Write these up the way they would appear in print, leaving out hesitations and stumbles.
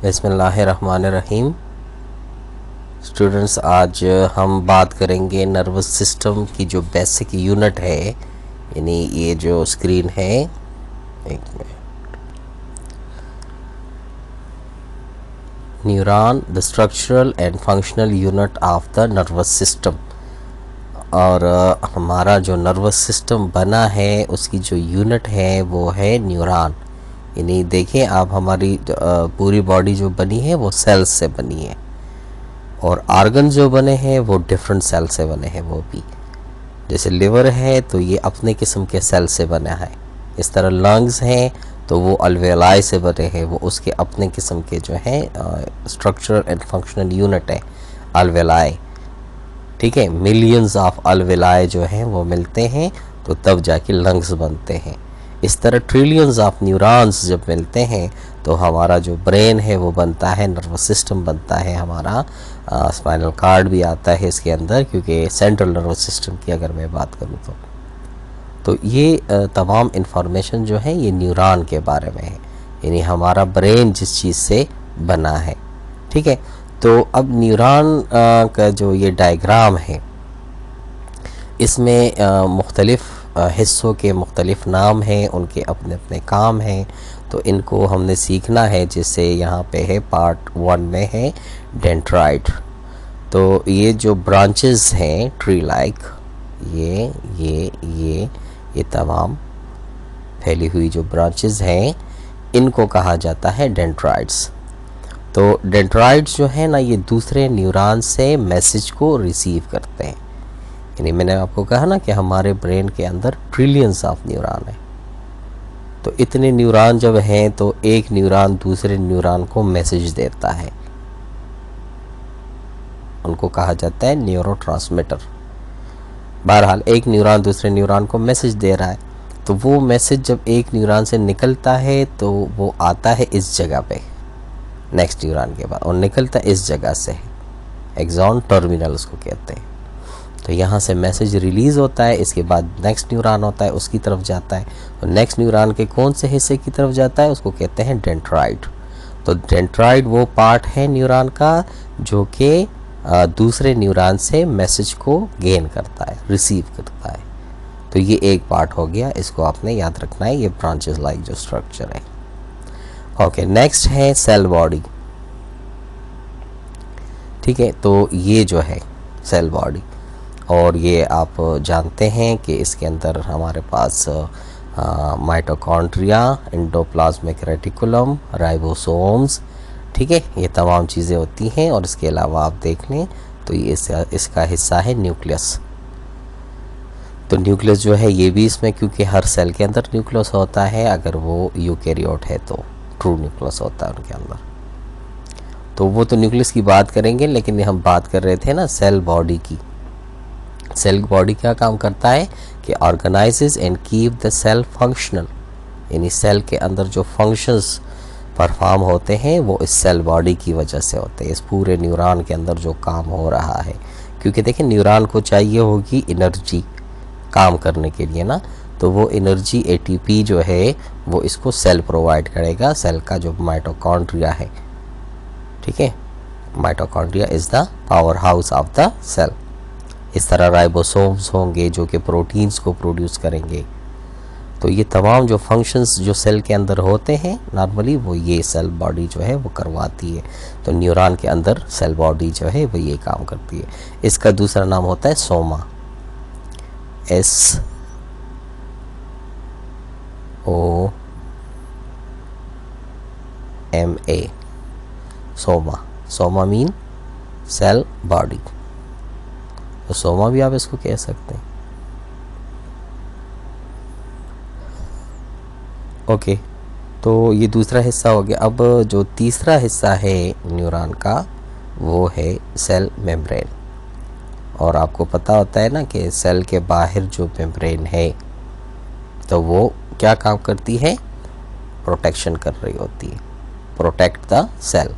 बिस्मिल्लाहिर्रहमानिर्रहीम। स्टूडेंट्स, आज हम बात करेंगे नर्वस सिस्टम की जो बेसिक यूनिट है, यानी ये जो स्क्रीन है, एक minute, neuron the structural and functional unit of the nervous system. और हमारा जो नर्वस सिस्टम बना है उसकी जो यूनिट है वो है न्यूरॉन। यानी देखिए आप, हमारी पूरी बॉडी जो बनी है वो सेल्स से बनी है, और आर्गन जो बने हैं वो डिफरेंट सेल से बने हैं। वो भी जैसे लिवर है तो ये अपने किस्म के सेल से बना है, इस तरह लंग्स हैं तो वो अल्वेलाई से बने हैं, वो उसके अपने किस्म के जो है स्ट्रक्चरल एंड फंक्शनल यूनिट है अल्वेलाई। ठीक है, मिलियंस ऑफ अल्वेलाई जो हैं वो मिलते हैं तो तब जाके लंग्स बनते हैं। इस तरह ट्रिलियंस ऑफ न्यूरॉन्स जब मिलते हैं तो हमारा जो ब्रेन है वो बनता है, नर्वस सिस्टम बनता है हमारा। स्पाइनल कार्ड भी आता है इसके अंदर, क्योंकि सेंट्रल नर्वस सिस्टम की अगर मैं बात करूँ तो ये तमाम इन्फॉर्मेशन जो है ये न्यूरॉन के बारे में है, यानी हमारा ब्रेन जिस चीज़ से बना है। ठीक है, तो अब न्यूरॉन का जो ये डायग्राम है, इसमें मुख्तलिफ़ हिस्सों के मुख्तलिफ़ नाम हैं, उनके अपने अपने काम हैं, तो इनको हमने सीखना है। जिससे यहाँ पे है पार्ट 1 में है डेंड्राइट। तो ये जो ब्रांचेस हैं ट्री लाइक, ये तमाम फैली हुई जो ब्रांचेस हैं इनको कहा जाता है डेंड्राइट्स। तो डेंड्राइट्स जो है ना, ये दूसरे न्यूरॉन से मैसेज को रिसीव करते हैं। यानी मैंने आपको कहा ना कि हमारे ब्रेन के अंदर ट्रिलियंस ऑफ न्यूरॉन है, तो इतने न्यूरॉन जब हैं तो एक न्यूरॉन दूसरे न्यूरॉन को मैसेज देता है, उनको कहा जाता है न्यूरोट्रांसमीटर। बहरहाल एक न्यूरॉन दूसरे न्यूरॉन को मैसेज दे रहा है, तो वो मैसेज जब एक न्यूरॉन से निकलता है तो वो आता है इस जगह पे नेक्स्ट न्यूरॉन के बाद, और निकलता इस जगह से, एक्सॉन टर्मिनल उसको कहते हैं। तो यहाँ से मैसेज रिलीज़ होता है, इसके बाद नेक्स्ट न्यूरॉन होता है उसकी तरफ जाता है, और नेक्स्ट न्यूरॉन के कौन से हिस्से की तरफ जाता है उसको कहते हैं डेंड्राइट। तो डेंड्राइट वो पार्ट है न्यूरॉन का जो कि दूसरे न्यूरॉन से मैसेज को गेन करता है, रिसीव करता है। तो ये एक पार्ट हो गया, इसको आपने याद रखना है, ये ब्रांचेस लाइक जो स्ट्रक्चर है। ओके, नेक्स्ट है सेल बॉडी। ठीक है, तो ये जो है सेल बॉडी, और ये आप जानते हैं कि इसके अंदर हमारे पास माइटोकॉन्ड्रिया, एंडोप्लाज्मिक रेटिकुलम, राइबोसोम्स, ठीक है, ये तमाम चीज़ें होती हैं। और इसके अलावा आप देख लें तो ये इसका हिस्सा है न्यूक्लियस। तो न्यूक्लियस जो है ये भी इसमें, क्योंकि हर सेल के अंदर न्यूक्लियस होता है, अगर वो यूकैरियोट है तो ट्रू न्यूक्लियस होता है उनके अंदर। तो वो तो न्यूक्लियस की बात करेंगे, लेकिन हम बात कर रहे थे ना सेल बॉडी की। सेल बॉडी क्या काम करता है कि organises and keep the cell functional, यानी सेल के अंदर जो फंक्शंस परफॉर्म होते हैं वो इस सेल बॉडी की वजह से होते हैं। इस पूरे न्यूरॉन के अंदर जो काम हो रहा है, क्योंकि देखिए न्यूरॉन को चाहिए होगी एनर्जी काम करने के लिए ना, तो वो एनर्जी एटीपी जो है वो इसको सेल प्रोवाइड करेगा, सेल का जो माइटोकॉन्ड्रिया है। ठीक है, mitochondria is the power house of the cell. इस तरह राइबोसोम्स होंगे जो कि प्रोटीन्स को प्रोड्यूस करेंगे। तो ये तमाम जो फंक्शंस जो सेल के अंदर होते हैं नॉर्मली, वो ये सेल बॉडी जो है वो करवाती है। तो न्यूरॉन के अंदर सेल बॉडी जो है वो ये काम करती है। इसका दूसरा नाम होता है soma, SOMA, soma. Soma mean cell body, तो सोमा भी आप इसको कह सकते हैं। ओके, तो ये दूसरा हिस्सा हो गया। अब जो तीसरा हिस्सा है न्यूरॉन का वो है सेल मेम्ब्रेन। और आपको पता होता है ना कि सेल के बाहर जो मेम्ब्रेन है तो वो क्या काम करती है, प्रोटेक्शन कर रही होती है, प्रोटेक्ट द सेल।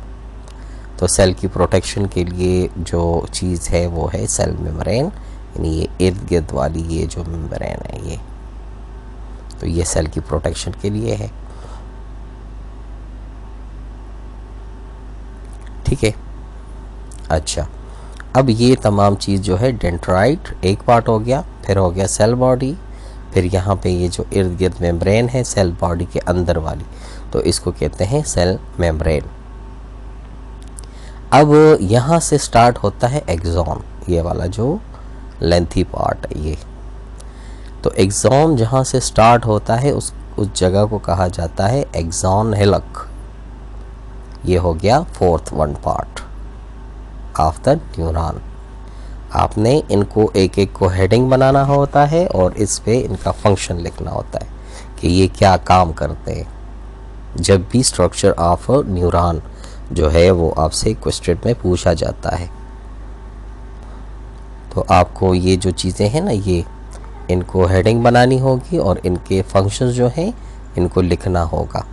तो सेल की प्रोटेक्शन के लिए जो चीज़ है वो है सेल मेम्ब्रेन, यानी ये इर्द गिर्द वाली ये जो मेम्ब्रेन है ये, तो ये सेल की प्रोटेक्शन के लिए है। ठीक है। अच्छा, अब ये तमाम चीज़ जो है डेंड्राइट एक पार्ट हो गया, फिर हो गया सेल बॉडी, फिर यहाँ पे ये जो इर्द गिर्द मेम्ब्रेन है सेल बॉडी के अंदर वाली, तो इसको कहते हैं सेल मेम्ब्रेन। अब यहाँ से स्टार्ट होता है एक्सॉन, ये वाला जो लेंथी पार्ट है ये। तो एक्सॉन जहाँ से स्टार्ट होता है उस जगह को कहा जाता है एक्सॉन हेलिक। ये हो गया fourth one part of the neuron. आपने इनको एक एक को हेडिंग बनाना होता है और इस पे इनका फंक्शन लिखना होता है कि ये क्या काम करते हैं। जब भी स्ट्रक्चर ऑफ न्यूरॉन जो है वो आपसे क्वेश्चन में पूछा जाता है, तो आपको ये जो चीज़ें हैं ना, ये इनको हेडिंग बनानी होगी और इनके फंक्शंस जो हैं इनको लिखना होगा।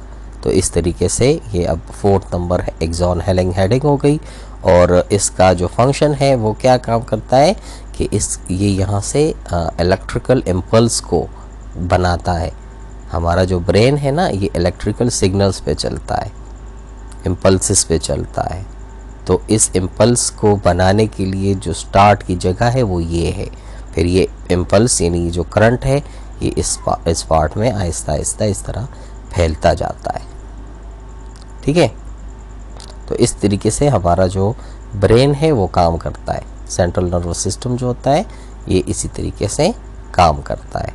तो इस तरीके से ये अब फोर्थ नंबर है एक्सॉन हेडिंग हो गई। और इसका जो फंक्शन है वो क्या काम करता है कि ये यहाँ से इलेक्ट्रिकल इम्पल्स को बनाता है। हमारा जो ब्रेन है ना ये इलेक्ट्रिकल सिग्नल्स पे चलता है, इम्पल्सिस पे चलता है। तो इस इम्पल्स को बनाने के लिए जो स्टार्ट की जगह है वो ये है। फिर ये इम्पल्स यानी जो करंट है ये इस पार्ट में आहिस्ता आहिस्ता इस तरह फैलता जाता है। ठीक है, तो इस तरीके से हमारा जो ब्रेन है वो काम करता है। सेंट्रल नर्वस सिस्टम जो होता है ये इसी तरीके से काम करता है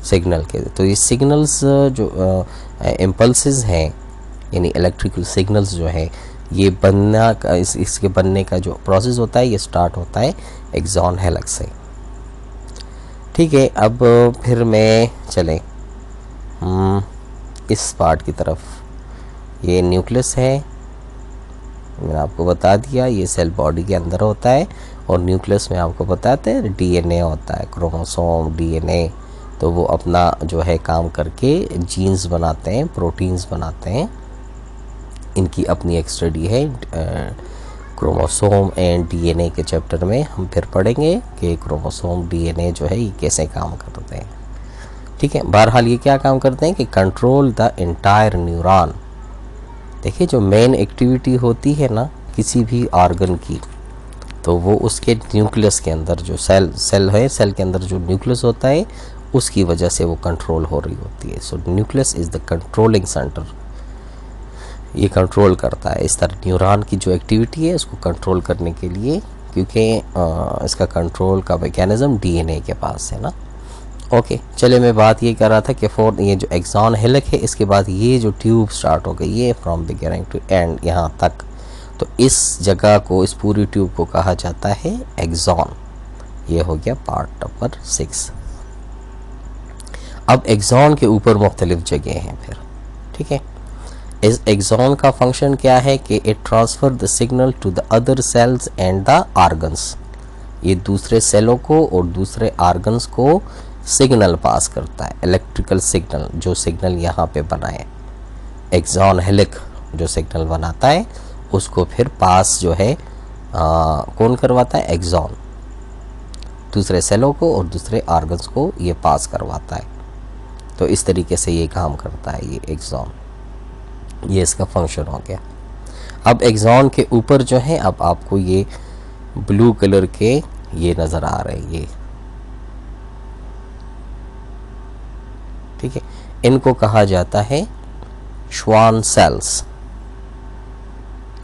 सिग्नल के। तो ये सिग्नल्स जो इम्पल्सेस हैं यानी इलेक्ट्रिकल सिग्नल्स जो है ये बनना का इसके बनने का जो प्रोसेस होता है ये स्टार्ट होता है एक्सॉन हेलिक से। ठीक है, अब फिर मैं चलें इस पार्ट की तरफ। ये न्यूक्लियस है, मैंने आपको बता दिया, ये सेल बॉडी के अंदर होता है। और न्यूक्लियस में आपको बताते हैं डीएनए होता है, क्रोमोसोम डीएनए। तो वो अपना जो है काम करके जीन्स बनाते हैं, प्रोटीन्स बनाते हैं। इनकी अपनी एक स्टडी है क्रोमोसोम एंड डीएनए के चैप्टर में हम फिर पढ़ेंगे कि क्रोमोसोम डीएनए जो है ये कैसे काम करते हैं। ठीक है, बहरहाल ये क्या काम करते हैं कि कंट्रोल द एंटायर न्यूरॉन। देखिए, जो मेन एक्टिविटी होती है ना किसी भी ऑर्गन की, तो वो उसके न्यूक्लियस के अंदर जो सेल है, सेल के अंदर जो न्यूक्लियस होता है उसकी वजह से वो कंट्रोल हो रही होती है। सो nucleus is the controlling centre. ये कंट्रोल करता है इस तरह न्यूरॉन की जो एक्टिविटी है उसको कंट्रोल करने के लिए, क्योंकि इसका कंट्रोल का मैकेनिज़्म डीएनए के पास है ना। ओके, चलिए मैं बात ये कर रहा था कि ये जो एक्सॉन हेलिक है इसके बाद ये जो ट्यूब स्टार्ट हो गई है फ्रॉम बिगिनिंग टू एंड यहाँ तक, तो इस जगह को, इस पूरी ट्यूब को कहा जाता है एक्सॉन। ये हो गया पार्ट नंबर 6। अब एक्सॉन के ऊपर मुख्तलिफ जगह हैं फिर। ठीक है, इस एक्सॉन का फंक्शन क्या है कि it transfer the signal to the other cells and the organs. ये दूसरे सेलों को और दूसरे ऑर्गन्स को सिग्नल पास करता है, इलेक्ट्रिकल सिग्नल। जो सिग्नल यहाँ पे बनाए एक्सॉन हेलिक जो सिग्नल बनाता है उसको फिर पास जो है कौन करवाता है, एक्सॉन। दूसरे सेलों को और दूसरे ऑर्गन्स को ये पास करवाता है। तो इस तरीके से ये काम करता है ये एक्सॉन। ये इसका फंक्शन हो गया। अब एक्सॉन के ऊपर जो है अब आपको ये ब्लू कलर के ये नज़र आ रहे हैं ये। ठीक है, इनको कहा जाता है श्वान सेल्स।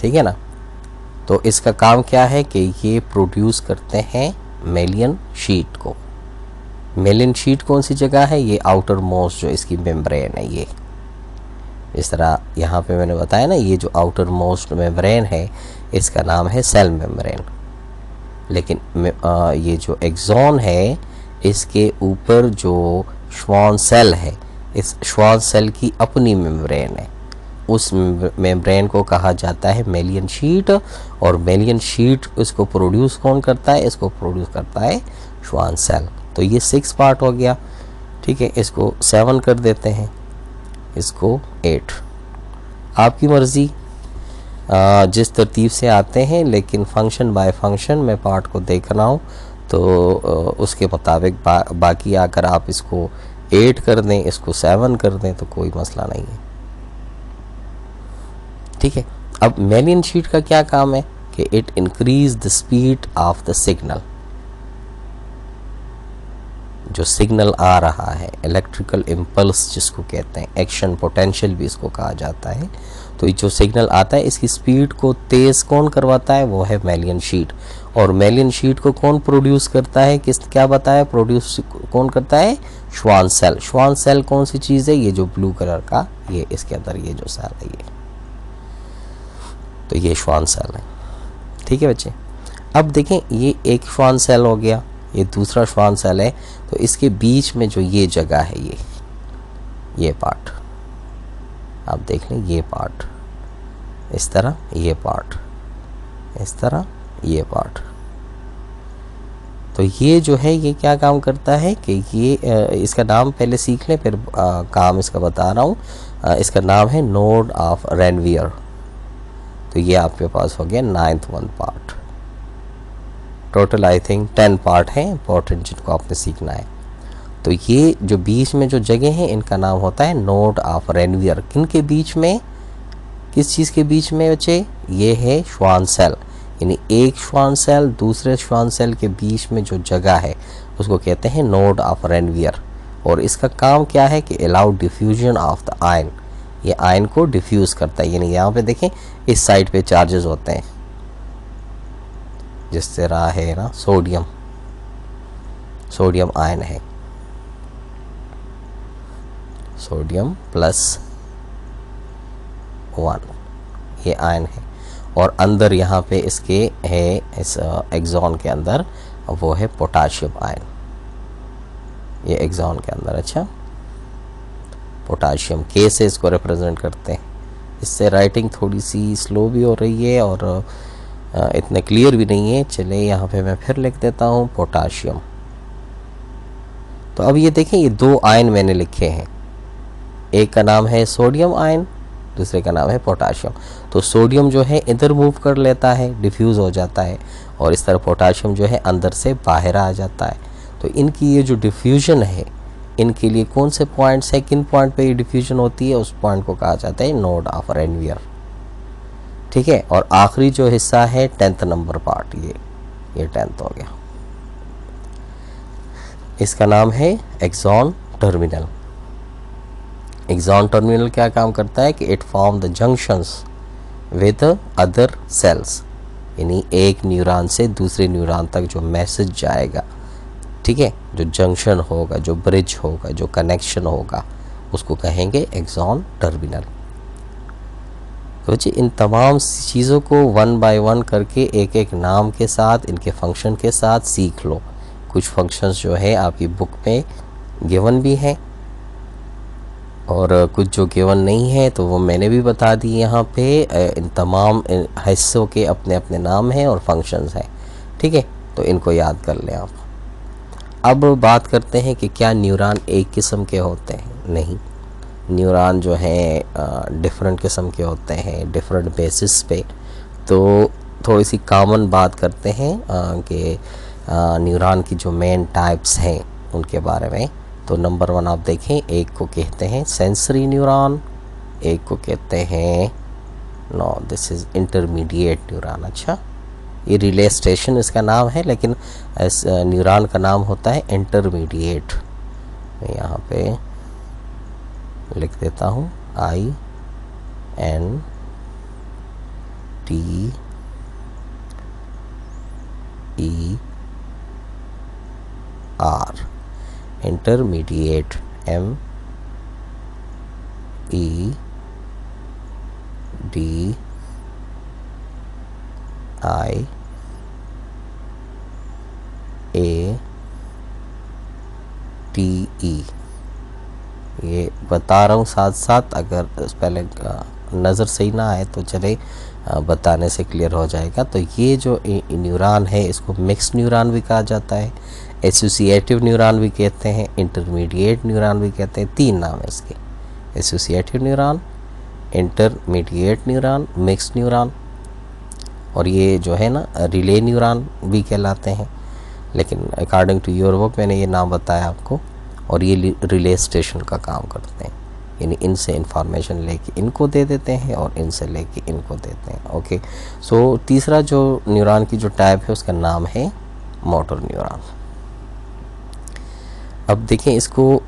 ठीक है ना। तो इसका काम क्या है कि ये प्रोड्यूस करते हैं मेलियन शीट को। मेलियन शीट कौन सी जगह है, ये आउटर मोस्ट जो इसकी मेम्ब्रेन है। ये इस तरह यहाँ पे मैंने बताया ना, ये जो आउटर मोस्ट मेम्ब्रेन है इसका नाम है सेल मेम्ब्रेन। लेकिन ये जो एक्सॉन है इसके ऊपर जो श्वान सेल है, इस श्वान सेल की अपनी मेम्ब्रेन है। उस मेम्ब्रेन को कहा जाता है मेलियन शीट। और मेलियन शीट इसको प्रोड्यूस कौन करता है, इसको प्रोड्यूस करता है श्वान सेल। तो ये 6 पार्ट हो गया। ठीक है, इसको 7 कर देते हैं, इसको 8, आपकी मर्ज़ी जिस तरतीब से आते हैं। लेकिन फंक्शन बाय फंक्शन मैं पार्ट को देख रहा हूँ तो उसके मुताबिक बाकी अगर आप इसको 8 कर दें, इसको 7 कर दें तो कोई मसला नहीं है। ठीक है, अब मेलियन शीट का क्या काम है कि it increase the speed of the signal. जो सिग्नल आ रहा है, इलेक्ट्रिकल इम्पल्स जिसको कहते हैं, एक्शन पोटेंशियल भी इसको कहा जाता है, तो ये जो सिग्नल आता है इसकी स्पीड को तेज़ कौन करवाता है, वो है मेलियन शीट। और मेलियन शीट को कौन प्रोड्यूस करता है, किस क्या बताया, प्रोड्यूस कौन करता है, श्वान सेल। श्वान सेल कौन सी चीज़ है, ये जो ब्लू कलर का, ये इसके अंदर ये जो सेल है, ये तो ये श्वान सेल है। ठीक है बच्चे, अब देखें ये एक श्वान सेल हो गया, ये दूसरा श्वान सेल है, तो इसके बीच में जो ये जगह है, ये पार्ट आप देख लें, ये पार्ट इस तरह, ये पार्ट इस तरह, ये पार्ट, तो ये जो है ये क्या काम करता है कि ये इसका नाम पहले सीख लें, फिर काम इसका बता रहा हूँ। इसका नाम है नोड ऑफ रेनवियर। तो ये आपके पास हो गया 9th 1 part. Total I think 10 part हैं इंपॉर्टेंट जिनको आपने सीखना है। तो ये जो बीच में जो जगह है इनका नाम होता है नोड ऑफ रेनवियर। किन के बीच में, किस चीज़ के बीच में बच्चे, ये है श्वान सेल, यानी एक श्वान सेल दूसरे श्वान सेल के बीच में जो जगह है उसको कहते हैं नोड ऑफ रेनवियर। और इसका काम क्या है कि allow diffusion of the ion, ये आयन को डिफ्यूज़ करता है। यानी यहाँ पे देखें इस साइड पे चार्जेस होते हैं, जिस तरह है ना सोडियम, सोडियम आयन है, सोडियम +1 ये आयन है। और अंदर यहाँ पे इसके है, इस एक्सॉन के अंदर वो है पोटाशियम आयन, ये एक्सॉन के अंदर, अच्छा पोटाशियम के से इसको रिप्रेजेंट करते हैं। इससे राइटिंग थोड़ी सी स्लो भी हो रही है और इतने क्लियर भी नहीं है। चले यहाँ पे मैं फिर लिख देता हूँ पोटाशियम। तो अब ये देखें ये 2 आयन मैंने लिखे हैं, एक का नाम है सोडियम आयन, दूसरे का नाम है पोटाशियम। तो सोडियम जो है इधर मूव कर लेता है, डिफ्यूज़ हो जाता है, और इस तरह पोटाशियम जो है अंदर से बाहर आ जाता है। तो इनकी ये जो डिफ्यूजन है, इनके लिए कौन से पॉइंट्स है, किन पॉइंट पे ये डिफ्यूजन होती है, उस पॉइंट को कहा जाता है नोड ऑफ रेनवियर। ठीक है, और आखिरी जो हिस्सा है 10th नंबर पार्ट, ये 10th हो गया, इसका नाम है एक्सॉन टर्मिनल। एक्सॉन टर्मिनल क्या काम करता है कि it form the junctions with other sales, यानी एक न्यूरॉन से दूसरे न्यूरॉन तक जो मैसेज जाएगा, ठीक है, जो जंक्शन होगा, जो ब्रिज होगा, जो कनेक्शन होगा, उसको कहेंगे एक्सॉन टर्मिनल। तो जी इन तमाम चीज़ों को 1 by 1 करके एक एक नाम के साथ, इनके फंक्शन के साथ सीख लो। कुछ फंक्शंस जो है आपकी बुक में गिवन भी हैं और कुछ जो गिवन नहीं है तो वो मैंने भी बता दी यहाँ पे। इन तमाम हिस्सों के अपने अपने नाम हैं और फंक्शंस हैं, ठीक है, तो इनको याद कर लें आप। अब बात करते हैं कि क्या न्यूरॉन एक किस्म के होते हैं? नहीं, न्यूरॉन जो हैं डिफरेंट किस्म के होते हैं, डिफरेंट बेसिस पे। तो थोड़ी सी कॉमन बात करते हैं कि न्यूरॉन की जो मेन टाइप्स हैं उनके बारे में। तो नंबर 1 आप देखें, एक को कहते हैं सेंसरी न्यूरॉन, एक को कहते हैं दिस इज़ इंटरमीडिएट न्यूरॉन। अच्छा, ये रिले स्टेशन इसका नाम है, लेकिन इस न्यूरॉन का नाम होता है इंटरमीडिएट। मैं यहाँ पे लिख देता हूँ INTER, इंटरमीडिएट, MEDIATE। ये बता रहा हूँ साथ साथ, अगर पहले नज़र सही ना आए तो चले बताने से क्लियर हो जाएगा। तो ये जो न्यूरॉन है इसको मिक्स न्यूरॉन भी कहा जाता है, एसोसिएटिव न्यूरॉन भी कहते हैं, इंटरमीडिएट न्यूरॉन भी कहते हैं। 3 नाम है इसके, associative neuron, intermediate neuron, mix neuron, और ये जो है ना रिले न्यूरॉन भी कहलाते हैं। लेकिन अकॉर्डिंग टू योर बुक मैंने ये नाम बताया आपको, और ये रिले स्टेशन का काम करते हैं। यानी इनसे इंफॉर्मेशन लेके इनको दे देते हैं और इनसे लेके इनको देते हैं। ओके, सो तीसरा जो न्यूरॉन की जो टाइप है उसका नाम है मोटर न्यूरॉन। अब देखें इसको,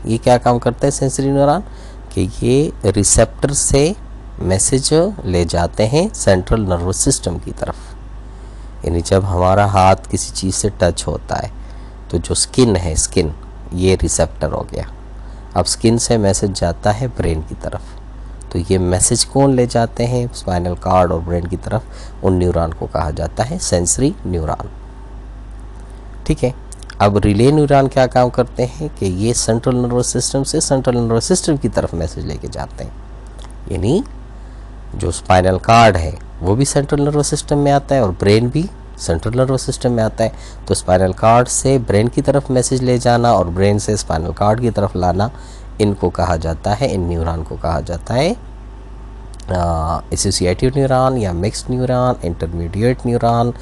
ये क्या काम करता है सेंसरी न्यूरॉन, कि ये रिसेप्टर से मैसेज ले जाते हैं सेंट्रल नर्वस सिस्टम की तरफ। यानी जब हमारा हाथ किसी चीज़ से टच होता है तो जो स्किन है, स्किन ये रिसेप्टर हो गया। अब स्किन से मैसेज जाता है ब्रेन की तरफ, तो ये मैसेज कौन ले जाते हैं स्पाइनल कॉर्ड और ब्रेन की तरफ, उन न्यूरॉन को कहा जाता है सेंसरी न्यूरॉन। ठीक है, अब रिले न्यूरॉन क्या काम करते हैं कि ये सेंट्रल नर्वस सिस्टम से सेंट्रल नर्वस सिस्टम की तरफ मैसेज लेके जाते हैं। यानी जो स्पाइनल कॉर्ड है वो भी सेंट्रल नर्वस सिस्टम में आता है और ब्रेन भी सेंट्रल नर्वस सिस्टम में आता है। तो स्पाइनल कॉर्ड से ब्रेन की तरफ मैसेज ले जाना और ब्रेन से स्पाइनल कॉर्ड की तरफ लाना, इनको कहा जाता है, इन न्यूरॉन को कहा जाता है एसोसिएटिव न्यूरॉन या mixed neuron, intermediate neuron,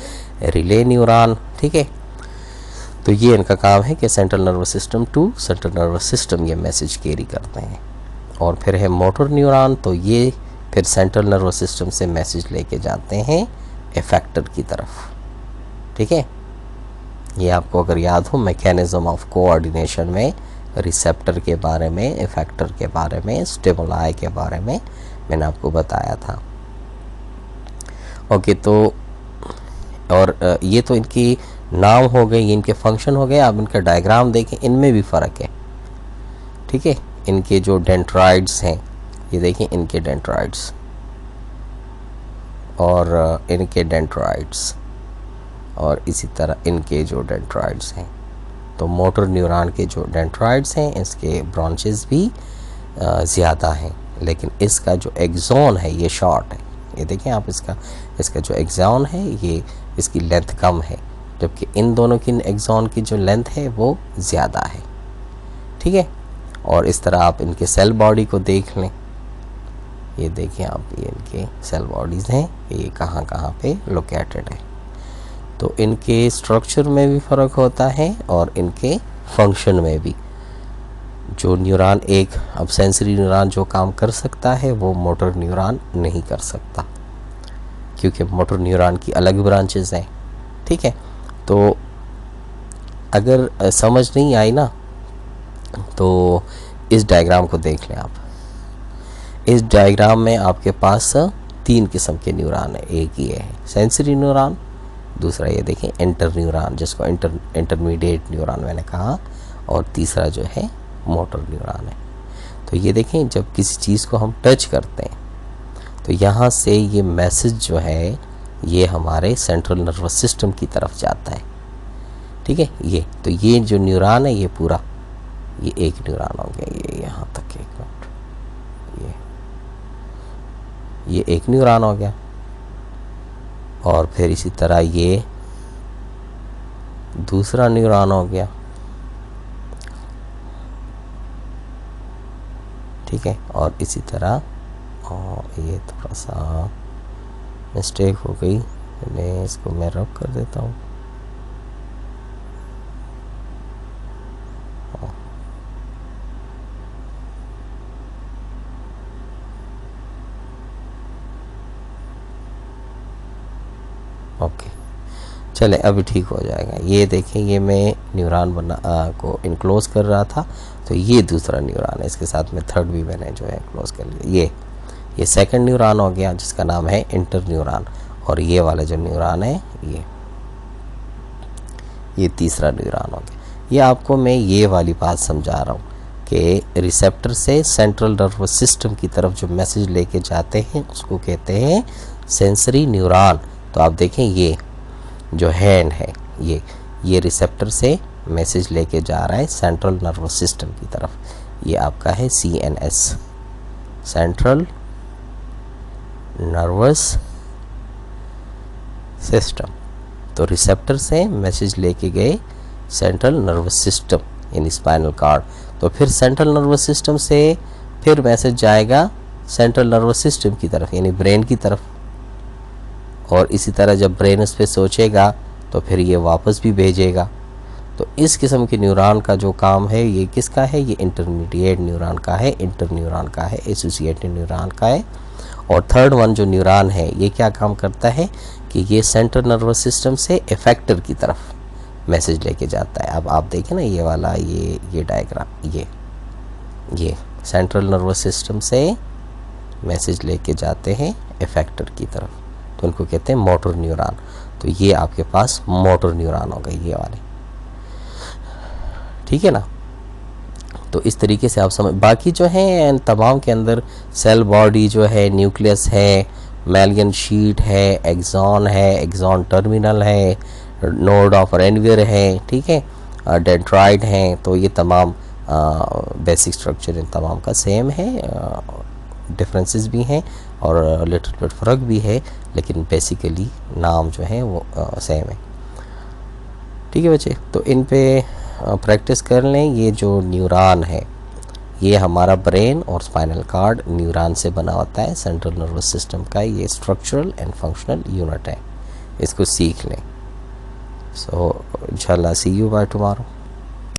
relay neuron. ठीक है, तो ये इनका काम है कि central nervous system to central nervous system ये मैसेज कैरी करते हैं। और फिर है मोटर न्यूरॉन, तो ये फिर सेंट्रल नर्वस सिस्टम से मैसेज लेके जाते हैं इफेक्टर की तरफ। ठीक है, ये आपको अगर याद हो मैकेनिज्म ऑफ कोऑर्डिनेशन में रिसेप्टर के बारे में, इफेक्टर के बारे में, स्टिमुलाई के बारे में मैंने आपको बताया था। ओके, तो और ये तो इनकी नाम हो गए, ये इनके फंक्शन हो गए। अब इनका डायग्राम देखें, इनमें भी फ़र्क है। ठीक है, इनके जो डेंड्राइड्स हैं, ये देखें इनके डेंड्राइड्स और इनके डेंड्राइड्स और इसी तरह इनके जो डेंड्राइड्स हैं। तो मोटर न्यूरॉन के जो डेंड्राइड्स हैं इसके ब्रांचेस भी ज़्यादा हैं, लेकिन इसका जो एक्सॉन है ये शॉर्ट है। ये देखें आप, इसका जो एक्सॉन है ये इसकी लेंथ कम है, जबकि इन दोनों की एक्सॉन की जो लेंथ है वो ज़्यादा है। ठीक है, और इस तरह आप इनके सेल बॉडी को देख लें। ये देखिए आप, ये इनके सेल बॉडीज़ हैं, ये कहाँ कहाँ पे लोकेटेड है। तो इनके स्ट्रक्चर में भी फ़र्क होता है और इनके फंक्शन में भी। जो न्यूरॉन एक, अब सेंसरी न्यूरॉन जो काम कर सकता है वो मोटर न्यूरॉन नहीं कर सकता, क्योंकि मोटर न्यूरॉन की अलग ब्रांचेस हैं। ठीक है, तो अगर समझ नहीं आई ना तो इस डायग्राम को देख लें आप। इस डायग्राम में आपके पास 3 किस्म के न्यूरॉन है। एक ये है सेंसरी न्यूरॉन, दूसरा ये देखें इंटर न्यूरॉन, जिसको इंटरमीडिएट न्यूरॉन मैंने कहा, और तीसरा जो है मोटर न्यूरॉन है। तो ये देखें, जब किसी चीज़ को हम टच करते हैं तो यहाँ से ये मैसेज जो है ये हमारे सेंट्रल नर्वस सिस्टम की तरफ जाता है। ठीक है, ये तो ये जो न्यूरॉन है ये पूरा, ये एक न्यूरॉन हो गया, ये यहाँ तक, एक मिनट, ये एक न्यूरॉन हो गया। और फिर इसी तरह ये दूसरा न्यूरॉन हो गया। ठीक है, और इसी तरह, और ये थोड़ा सा मिस्टेक हो गई, मैं इसको मैं रब कर देता हूँ। ओके, चले अभी ठीक हो जाएगा। ये देखें, ये मैं न्यूरॉन को इनक्लोज कर रहा था, तो ये दूसरा न्यूरॉन है, इसके साथ में थर्ड भी मैंने जो है क्लोज कर लिया। ये सेकंड न्यूरॉन हो गया जिसका नाम है इंटर न्यूरॉन, और ये वाला जो न्यूरॉन है ये तीसरा न्यूरॉन हो गया। ये आपको मैं ये वाली बात समझा रहा हूँ कि रिसेप्टर से सेंट्रल नर्वस सिस्टम की तरफ जो मैसेज लेके जाते हैं उसको कहते हैं सेंसरी न्यूरॉन। तो आप देखें, ये जो हैंड है ये रिसेप्टर से मैसेज लेके जा रहा है सेंट्रल नर्वस सिस्टम की तरफ। ये आपका है CNS, सेंट्रल नर्वस सिस्टम। तो रिसेप्टर से मैसेज लेके गए सेंट्रल नर्वस सिस्टम यानी स्पाइनल कॉर्ड, तो फिर सेंट्रल नर्वस सिस्टम से फिर मैसेज जाएगा सेंट्रल नर्वस सिस्टम की तरफ यानी ब्रेन की तरफ, और इसी तरह जब ब्रेन इस पर सोचेगा तो फिर ये वापस भी भेजेगा। तो इस किस्म के न्यूरॉन का जो काम है ये किसका है, ये इंटरमीडिएट न्यूरॉन का है, इंटर न्यूरॉन का है, एसोसिएटेड न्यूरॉन का है। और थर्ड वन जो न्यूरॉन है ये क्या काम करता है कि ये सेंट्रल नर्वस सिस्टम से इफेक्टर की तरफ मैसेज लेके जाता है। अब आप देखें ना ये वाला ये डायग्राम, ये सेंट्रल नर्वस सिस्टम से मैसेज लेके जाते हैं इफेक्टर की तरफ, तो उनको कहते हैं मोटर न्यूरॉन। तो ये आपके पास मोटर न्यूरॉन हो गए ये वाले, ठीक है ना। तो इस तरीके से आप समझ, बाकी जो है तमाम के अंदर सेल बॉडी जो है, न्यूक्लियस है, मैलियन शीट है, एक्सॉन है, एक्सॉन टर्मिनल है, नोड ऑफ रेनवियर है, ठीक है, डेंड्राइट हैं। तो ये तमाम बेसिक स्ट्रक्चर इन तमाम का सेम है, डिफरेंसेस भी हैं और लिटिल बिट फ़र्क भी है, लेकिन बेसिकली नाम जो है वो सेम है, ठीक है बच्चे। तो इन पे प्रैक्टिस कर लें। ये जो न्यूरॉन है ये हमारा ब्रेन और स्पाइनल कार्ड न्यूरॉन से बना होता है, सेंट्रल नर्वस सिस्टम का ये स्ट्रक्चरल एंड फंक्शनल यूनिट है, इसको सीख लें। सो इंशाल्लाह सी यू बाय टुमारो।